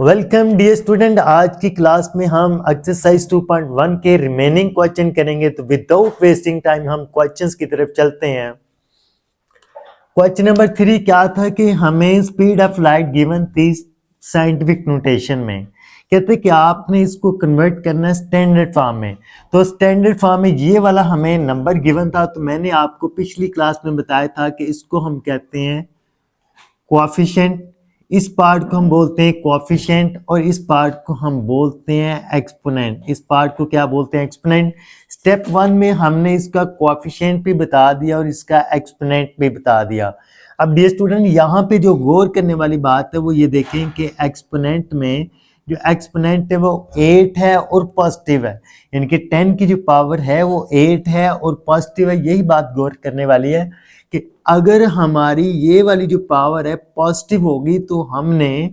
Welcome dear student. आज की class में हम एक्सरसाइज 2.1 के रिमेनिंग क्वेश्चन करेंगे। तो विदाउट वेस्टिंग टाइम हम क्वेश्चंस की तरफ चलते हैं। क्वेश्चन नंबर 3 क्या था कि हमें स्पीड ऑफ लाइट गिवन थी साइंटिफिक नोटेशन में। कहते कि आपने इसको कन्वर्ट करना है स्टैंडर्ड फॉर्म में। तो स्टैंडर्ड फॉर्म में ये वाला हमें नंबर गिवन था, तो मैंने आपको पिछली क्लास में बताया था कि इसको हम कहते हैं कोएफिशिएंट। इस पार्ट को हम बोलते हैं कोएफिशिएंट और इस पार्ट को हम बोलते हैं एक्सपोनेंट। इस पार्ट को क्या बोलते हैं? एक्सपोनेंट। स्टेप 1 में हमने इसका कोएफिशिएंट भी बता दिया और इसका एक्सपोनेंट भी बता दिया। अब डियर स्टूडेंट, यहाँ पे जो गौर करने वाली बात है वो ये देखें कि एक्सपोनेंट में जो एक्सपोनेंट है वो 8 है और पॉजिटिव है, यानी कि 10 की जो पावर है वो 8 है और पॉजिटिव है। यही बात गौर करने वाली है कि अगर हमारी ये वाली जो पावर है पॉजिटिव होगी तो हमने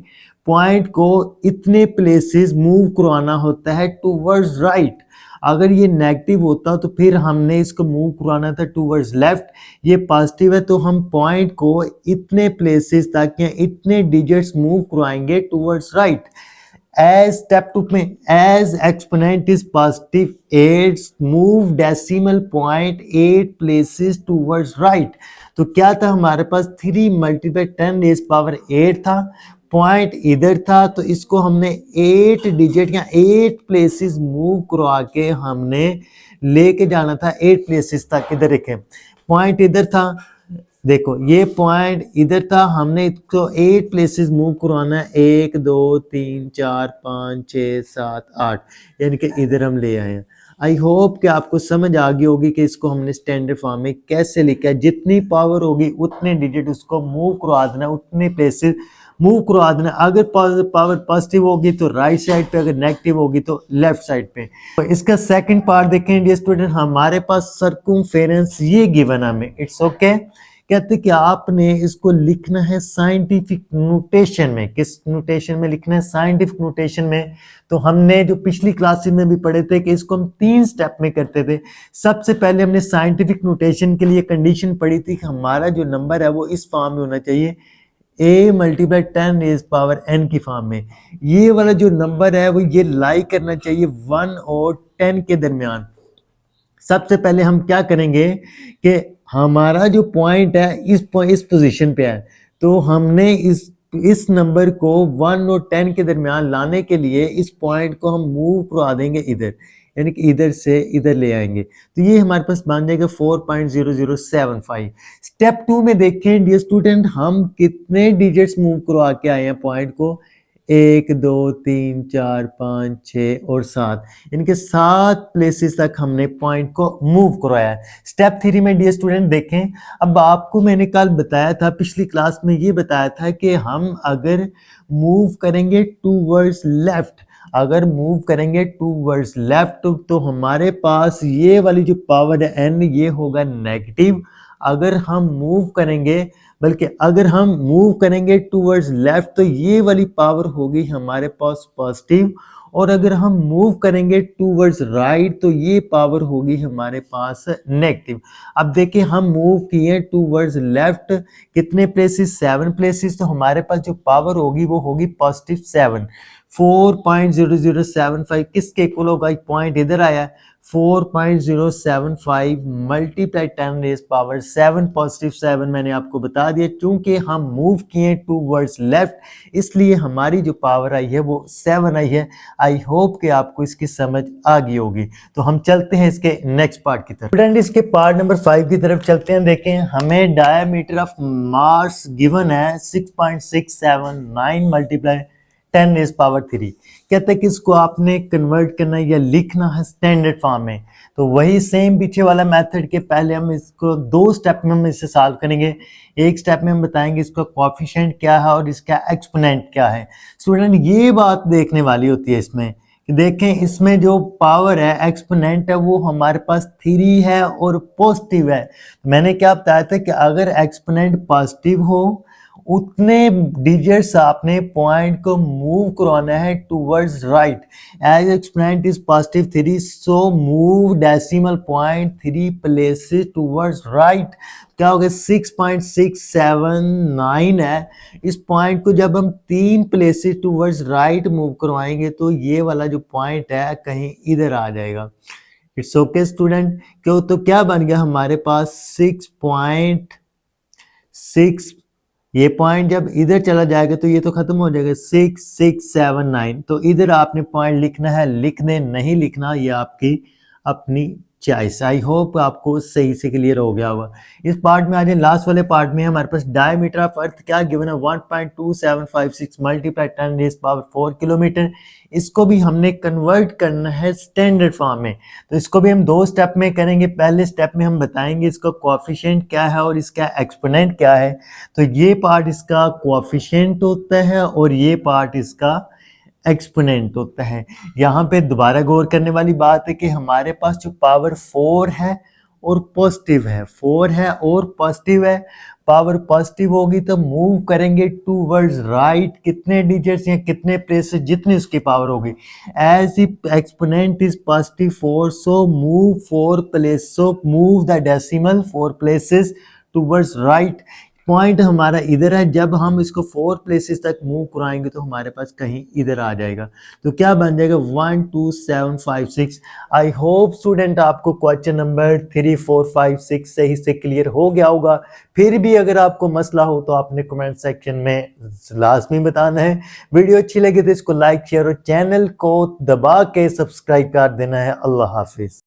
पॉइंट को इतने प्लेसेस मूव करवाना होता है टूवर्ड्स राइट। अगर ये नेगेटिव होता तो फिर हमने इसको मूव करवाना था टूवर्ड्स लेफ्ट। ये पॉजिटिव है तो हम पॉइंट को इतने प्लेसेस तक या इतने डिजिट्स मूव करवाएंगे टूवर्ड्स राइट। एज स्टेप 2 में as exponent is positive 8 move decimal point 8 places towards right. तो क्या था हमारे पास 3 मल्टीप्लाई 10 रेज़ पावर 8 था, पॉइंट इधर था, तो इसको हमने 8 डिजिट या 8 प्लेसेस मूव करवा के हमने लेके जाना था 8 प्लेसेस तक। इधर देखें पॉइंट इधर था, देखो ये पॉइंट इधर था, हमने इसको 8 प्लेसेस मूव करवाना है। 1 2 3 4 5 6 7 8, यानी कि इधर हम ले आए हैं। आई होप कि आपको समझ आ गई होगी कि इसको हमने स्टैंडर्ड फॉर्म में कैसे लिखा है। जितनी पावर होगी उतने डिजिट उसको मूव करवा देना, उतने प्लेसेस मूव करवा देना। अगर पावर पॉजिटिव होगी तो राइट साइड पे, अगर नेगेटिव होगी तो लेफ्ट साइड पे। तो इसका सेकंड पार्ट देखें डियर स्टूडेंट, हमारे पास सर्कमफेरेंस ये गिवन हमें, इट्स ओके। कहते कि आपने इसको लिखना है साइंटिफिक नोटेशन में। किस नोटेशन में लिखना है? साइंटिफिक नोटेशन में। तो हमने जो पिछली क्लासेस में भी पढ़े थे कि इसको हम 3 स्टेप में करते थे। सबसे पहले हमने साइंटिफिक नोटेशन के लिए कंडीशन पढ़ी थी कि हमारा जो नंबर है वो इस फॉर्म में होना चाहिए, a multiply 10 rays power n की फॉर्म में। ये वाला जो नंबर है वो ये लाई करना चाहिए 1 और 10 के दरमियान। सबसे पहले हम क्या करेंगे कि हमारा जो पॉइंट है इस पोजीशन पे है, तो हमने इस नंबर को 1 और 10 के दरमियान लाने के लिए इस पॉइंट को हम मूव करवा देंगे इधर, यानी कि इधर से इधर ले आएंगे। तो ये हमारे पास बन जाएगा 4.0075। स्टेप 2 में देखें डियर स्टूडेंट, हम कितने डिजिट्स मूव करवा के आए हैं पॉइंट को? 1 2 3 4 5 6 और 7, इनके 7 प्लेसेस तक हमने पॉइंट को मूव करवाया है। स्टेप 3 में डियर स्टूडेंट देखें, अब आपको मैंने कल बताया था, पिछली क्लास में ये बताया था कि हम अगर मूव करेंगे टूवर्ड्स लेफ्ट, अगर मूव करेंगे टूवर्ड्स लेफ्ट तो हमारे पास ये वाली जो पावर है n ये होगा नेगेटिव। अगर हम मूव करेंगे, बल्कि अगर हम मूव करेंगे टूवर्ड्स लेफ्ट तो ये वाली पावर होगी हमारे पास पॉजिटिव, और अगर हम मूव करेंगे टूवर्ड्स राइट तो ये पावर होगी हमारे पास नेगेटिव। अब देखिए हम मूव किए टूवर्ड्स लेफ्ट, कितने प्लेसेस? 7 प्लेसेस, तो हमारे पास जो पावर होगी वो होगी पॉजिटिव 7। 4.0075 किसके इक्वल होगा? पॉइंट इधर आया है, 4.075 मल्टीप्लाई 10 रेज़ पावर 7 पॉजिटिव 7 मैंने आपको बता दिया। क्योंकि हम मूव किए टूवर्ड्स लेफ्ट इसलिए हमारी जो पावर आई है वो 7 आई है। आई होप कि आपको इसकी समझ आ गई होगी। तो हम चलते हैं इसके नेक्स्ट पार्ट की तरफ। स्टूडेंट इसके पार्ट नंबर 5 की तरफ चलते हैं। देखें हमें डायमीटर ऑफ मार्स गिवन है 6.679 मल्टीप्लाई 10 रेज़ पावर 3। कहते हैं कि इसको आपने कन्वर्ट करना या लिखना है स्टैंडर्ड फॉर्म में। तो वही सेम पीछे वाला मेथड के पहले हम इसको 2 स्टेप में हम इसे सॉल्व करेंगे। एक स्टेप में हम बताएंगे इसका कोएफिशिएंट क्या है और इसका एक्सपोनेंट क्या है। स्टूडेंट ये बात देखने वाली होती है इसमें कि देखें इसमें जो पावर है एक्सपोनेंट है वो हमारे पास 3 है और पॉजिटिव है। मैंने क्या बताया था कि अगर एक्सपोनेंट पॉजिटिव हो उतने डिजिट्स आपने पॉइंट को मूव करवाना है towards right. As exponent is +3, so move decimal point 3 places towards right. क्या होगा 6.679 है। इस पॉइंट को जब हम 3 प्लेसेस टूवर्ड्स राइट मूव करवाएंगे तो ये वाला जो पॉइंट है कहीं इधर आ जाएगा। It's okay student. क्यों, तो क्या बन गया हमारे पास 6.6, ये पॉइंट जब इधर चला जाएगा तो ये तो खत्म हो जाएगा 6679। तो इधर आपने पॉइंट लिखना है, लिखने नहीं लिखना ये आपकी अपनी चॉइस। आई होप आपको सही से क्लियर हो गया होगा। इस पार्ट में आ जाए, लास्ट वाले पार्ट में हमारे पास डायमीटर ऑफ अर्थ क्या गिवन है 1.2756 मल्टीप्लाई 10⁴ किलोमीटर। इसको भी हमने कन्वर्ट करना है स्टैंडर्ड फॉर्म में। तो इसको भी हम 2 स्टेप में करेंगे। पहले स्टेप में हम बताएंगे इसका कोएफिशिएंट क्या है और इसका एक्सपोनेंट क्या है। तो ये पार्ट इसका कोएफिशिएंट होता है और ये पार्ट इसका एक्सपोनेंट होता है। यहाँ पे दोबारा गौर करने वाली बात है कि हमारे पास जो पावर 4 है और पॉजिटिव है, 4 है और पॉजिटिव है। पावर पॉजिटिव होगी तो मूव करेंगे टूवर्ड्स राइट कितने डिजिट्स या कितने प्लेसेस, जितनी उसकी पावर होगी। As if exponent is +4, so move 4 place, so move the decimal 4 places towards right. Point हमारा इधर है, जब हम इसको 4 प्लेसेस तक मूव कराएंगे तो हमारे पास कहीं इधर आ जाएगा। तो क्या बन जाएगा 12756। आई होप स्टूडेंट आपको क्वेश्चन नंबर 3, 4, 5, 6 सही से क्लियर हो गया होगा। फिर भी अगर आपको मसला हो तो आपने कमेंट सेक्शन में लाजमी बताना है। वीडियो अच्छी लगी तो इसको लाइक शेयर और चैनल को दबा के सब्सक्राइब कर देना है। अल्लाह हाफिज।